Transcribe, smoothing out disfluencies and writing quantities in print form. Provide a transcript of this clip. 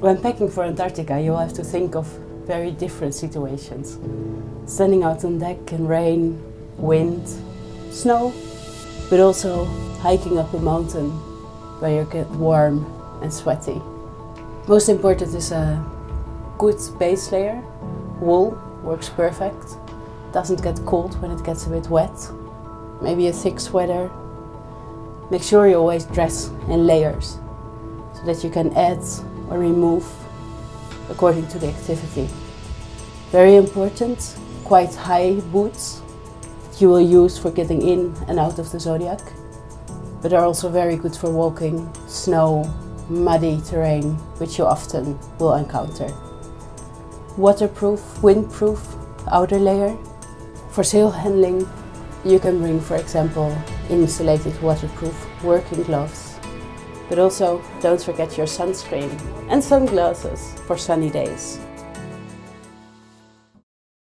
When packing for Antarctica, you'll have to think of very different situations. Standing out on deck in rain, wind, snow, but also hiking up a mountain where you get warm and sweaty. Most important is a good base layer. Wool works perfect, doesn't get cold when it gets a bit wet. Maybe a thick sweater. Make sure you always dress in layers so that you can add or remove according to the activity. Very important, quite high boots that you will use for getting in and out of the zodiac, but are also very good for walking snow, muddy terrain, which you often will encounter. Waterproof, windproof outer layer. For sail handling, you can bring, for example, insulated waterproof working gloves. But also don't forget your sunscreen and sunglasses for sunny days.